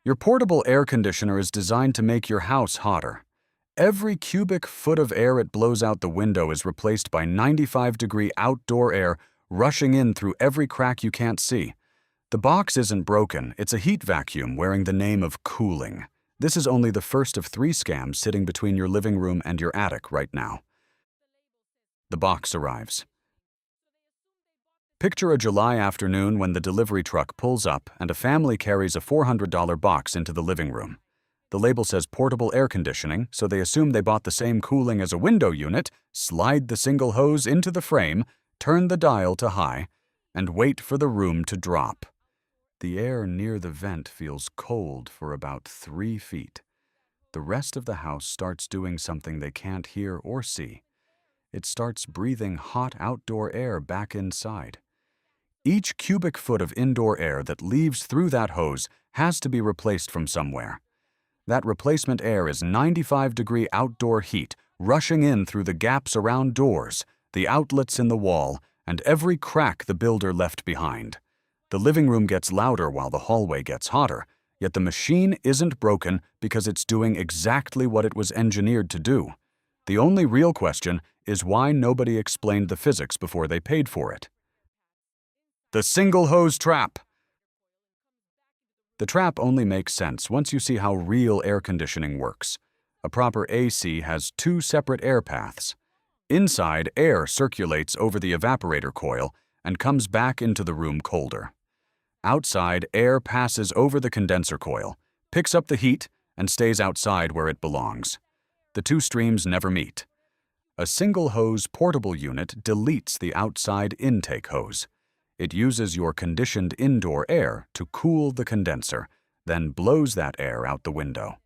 Your portable air conditioner is designed to make your house hotter. Every cubic foot of air it blows out the window is replaced by 95-degree outdoor air rushing in through every crack you can't see. The box isn't broken, it's a heat vacuum wearing the name of cooling. This is only the first of 3 scams sitting between your living room and your attic right now. The box arrives. Picture a July afternoon when the delivery truck pulls up and a family carries a $400 box into the living room. The label says portable air conditioning, so they assume they bought the same cooling as a window unit, slide the single hose into the frame, turn the dial to high, and wait for the room to drop. The air near the vent feels cold for about 3 feet. The rest of the house starts doing something they can't hear or see. It starts breathing hot outdoor air back inside. Each cubic foot of indoor air that leaves through that hose has to be replaced from somewhere. That replacement air is 95-degree outdoor heat rushing in through the gaps around doors, the outlets in the wall, and every crack the builder left behind. The living room gets louder while the hallway gets hotter, yet the machine isn't broken because it's doing exactly what it was engineered to do. The only real question is why nobody explained the physics before they paid for it. The single hose trap. The trap only makes sense once you see how real air conditioning works. A proper AC has 2 separate air paths. Inside, air circulates over the evaporator coil and comes back into the room colder. Outside, air passes over the condenser coil, picks up the heat, and stays outside where it belongs. The 2 streams never meet. A single hose portable unit deletes the outside intake hose. It uses your conditioned indoor air to cool the condenser, then blows that air out the window.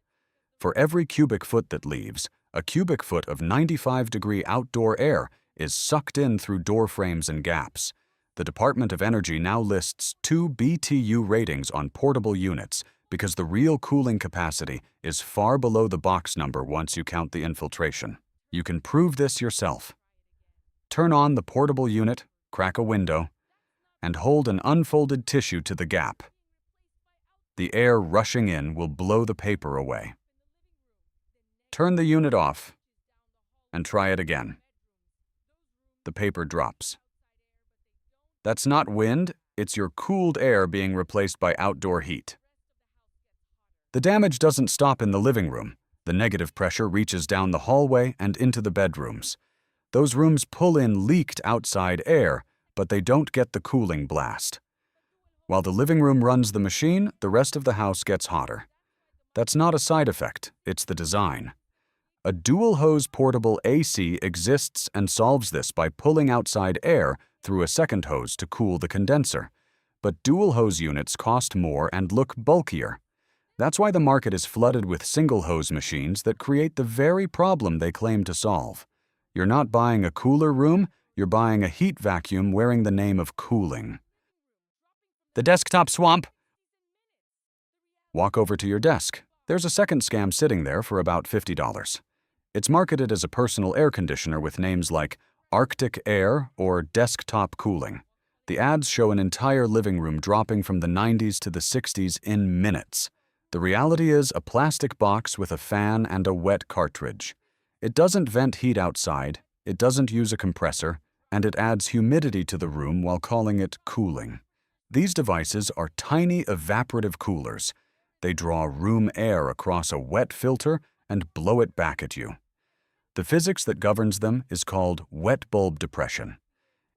For every cubic foot that leaves, a cubic foot of 95-degree outdoor air is sucked in through door frames and gaps. The Department of Energy now lists 2 BTU ratings on portable units because the real cooling capacity is far below the box number once you count the infiltration. You can prove this yourself. Turn on the portable unit, crack a window, and hold an unfolded tissue to the gap. The air rushing in will blow the paper away. Turn the unit off and try it again. The paper drops. That's not wind, it's your cooled air being replaced by outdoor heat. The damage doesn't stop in the living room. The negative pressure reaches down the hallway and into the bedrooms. Those rooms pull in leaked outside air, but they don't get the cooling blast. While the living room runs the machine, the rest of the house gets hotter. That's not a side effect, it's the design. A dual-hose portable AC exists and solves this by pulling outside air through a second hose to cool the condenser. But dual-hose units cost more and look bulkier. That's why the market is flooded with single-hose machines that create the very problem they claim to solve. You're not buying a cooler room, you're buying a heat vacuum wearing the name of cooling. The desktop swamp. Walk over to your desk. There's a second scam sitting there for about $50. It's marketed as a personal air conditioner with names like Arctic Air or Desktop Cooling. The ads show an entire living room dropping from the 90s to the 60s in minutes. The reality is a plastic box with a fan and a wet cartridge. It doesn't vent heat outside, it doesn't use a compressor, and it adds humidity to the room while calling it cooling. These devices are tiny evaporative coolers. They draw room air across a wet filter and blow it back at you. The physics that governs them is called wet bulb depression.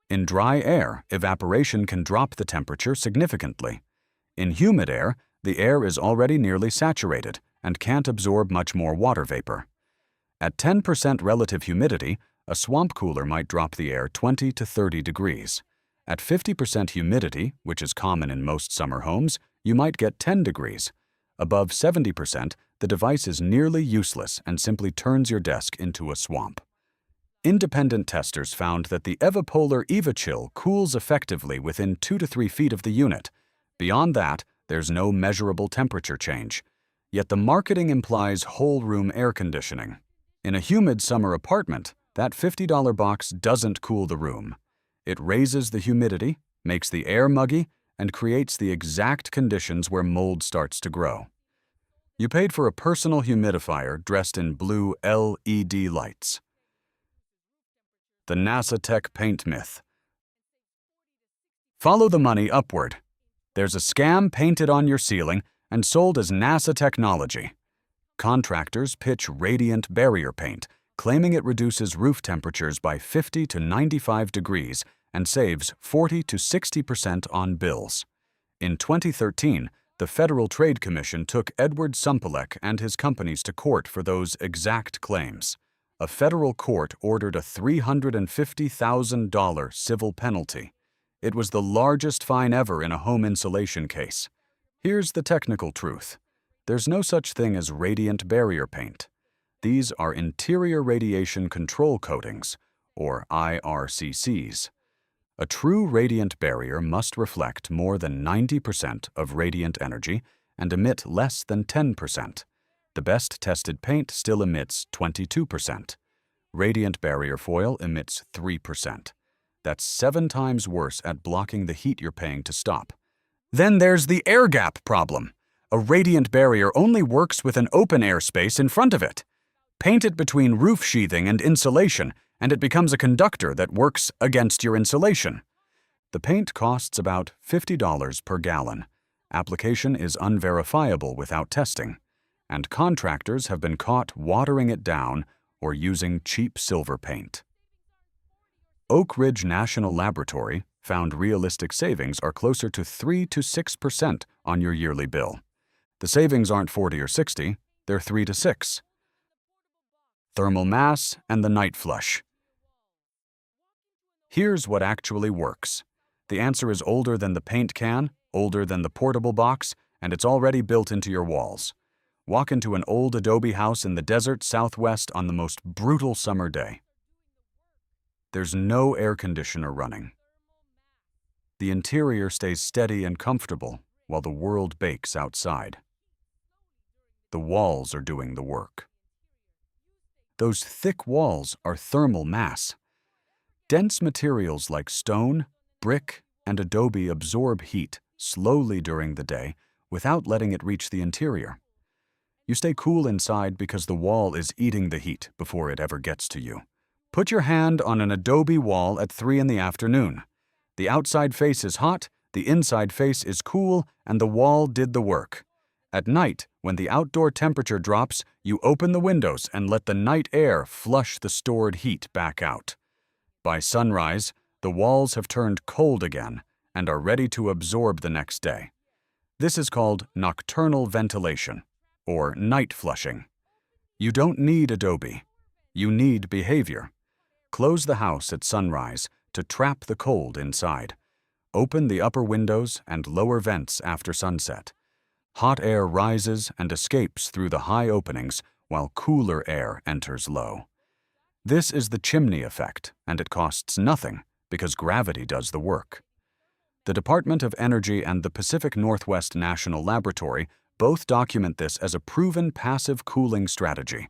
In dry air, evaporation can drop the temperature significantly. In humid air, the air is already nearly saturated and can't absorb much more water vapor. At 10% relative humidity, a swamp cooler might drop the air 20 to 30 degrees. At 50% humidity, which is common in most summer homes, you might get 10 degrees. Above 70%, the device is nearly useless and simply turns your desk into a swamp. Independent testers found that the Evapolar EvaChill cools effectively within 2 to 3 feet of the unit. Beyond that, there's no measurable temperature change. Yet the marketing implies whole-room air conditioning. In a humid summer apartment, that $50 box doesn't cool the room. It raises the humidity, makes the air muggy, and creates the exact conditions where mold starts to grow. You paid for a personal humidifier dressed in blue LED lights. The NASA Tech paint myth. Follow the money upward. There's a scam painted on your ceiling and sold as NASA technology. Contractors pitch radiant barrier paint, claiming it reduces roof temperatures by 50 to 95 degrees and saves 40 to 60% on bills. In 2013, the Federal Trade Commission took Edward Sumpelek and his companies to court for those exact claims. A federal court ordered a $350,000 civil penalty. It was the largest fine ever in a home insulation case. Here's the technical truth. There's no such thing as radiant barrier paint. These are interior radiation control coatings, or IRCCs. A true radiant barrier must reflect more than 90% of radiant energy and emit less than 10%. The best tested paint still emits 22%. Radiant barrier foil emits 3%. That's 7 times worse at blocking the heat you're paying to stop. Then there's the air gap problem. A radiant barrier only works with an open air space in front of it. Paint it between roof sheathing and insulation, and it becomes a conductor that works against your insulation. The paint costs about $50 per gallon. Application is unverifiable without testing, and contractors have been caught watering it down or using cheap silver paint. Oak Ridge National Laboratory found realistic savings are closer to 3 to 6% on your yearly bill. The savings aren't 40 or 60, they're 3 to 6. Thermal mass and the night flush. Here's what actually works. The answer is older than the paint can, older than the portable box, and it's already built into your walls. Walk into an old adobe house in the desert Southwest on the most brutal summer day. There's no air conditioner running. The interior stays steady and comfortable while the world bakes outside. The walls are doing the work. Those thick walls are thermal mass. Dense materials like stone, brick, and adobe absorb heat slowly during the day without letting it reach the interior. You stay cool inside because the wall is eating the heat before it ever gets to you. Put your hand on an adobe wall at 3 in the afternoon. The outside face is hot, the inside face is cool, and the wall did the work. At night, when the outdoor temperature drops, you open the windows and let the night air flush the stored heat back out. By sunrise, the walls have turned cold again and are ready to absorb the next day. This is called nocturnal ventilation, or night flushing. You don't need adobe. You need behavior. Close the house at sunrise to trap the cold inside. Open the upper windows and lower vents after sunset. Hot air rises and escapes through the high openings while cooler air enters low. This is the chimney effect, and it costs nothing because gravity does the work. The Department of Energy and the Pacific Northwest National Laboratory both document this as a proven passive cooling strategy.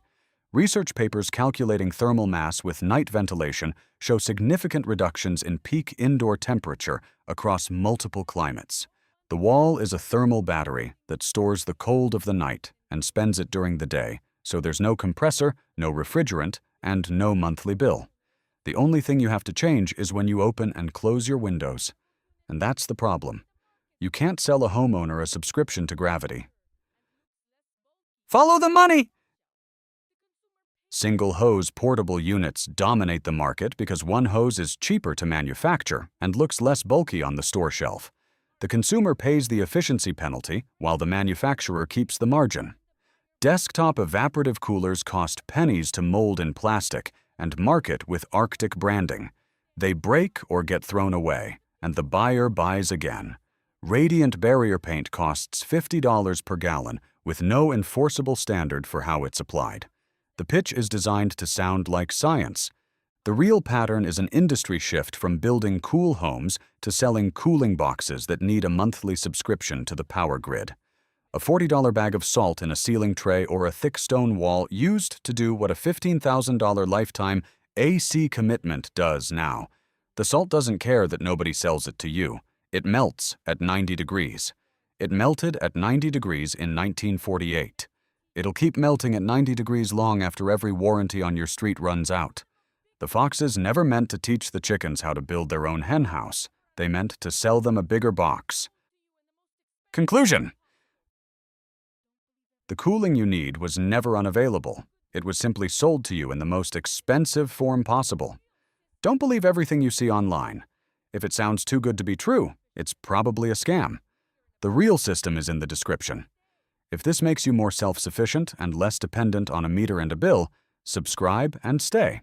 Research papers calculating thermal mass with night ventilation show significant reductions in peak indoor temperature across multiple climates. The wall is a thermal battery that stores the cold of the night and spends it during the day, so there's no compressor, no refrigerant, and no monthly bill. The only thing you have to change is when you open and close your windows. And that's the problem. You can't sell a homeowner a subscription to gravity. Follow the money! Single hose portable units dominate the market because one hose is cheaper to manufacture and looks less bulky on the store shelf. The consumer pays the efficiency penalty while the manufacturer keeps the margin. Desktop evaporative coolers cost pennies to mold in plastic and market with Arctic branding. They break or get thrown away, and the buyer buys again. Radiant barrier paint costs $50 per gallon with no enforceable standard for how it's applied. The pitch is designed to sound like science. The real pattern is an industry shift from building cool homes to selling cooling boxes that need a monthly subscription to the power grid. A $40 bag of salt in a ceiling tray or a thick stone wall used to do what a $15,000 lifetime AC commitment does now. The salt doesn't care that nobody sells it to you. It melts at 90 degrees. It melted at 90 degrees in 1948. It'll keep melting at 90 degrees long after every warranty on your street runs out. The foxes never meant to teach the chickens how to build their own hen house. They meant to sell them a bigger box. Conclusion: the cooling you need was never unavailable. It was simply sold to you in the most expensive form possible. Don't believe everything you see online. If it sounds too good to be true, it's probably a scam. The real system is in the description. If this makes you more self-sufficient and less dependent on a meter and a bill, subscribe and stay.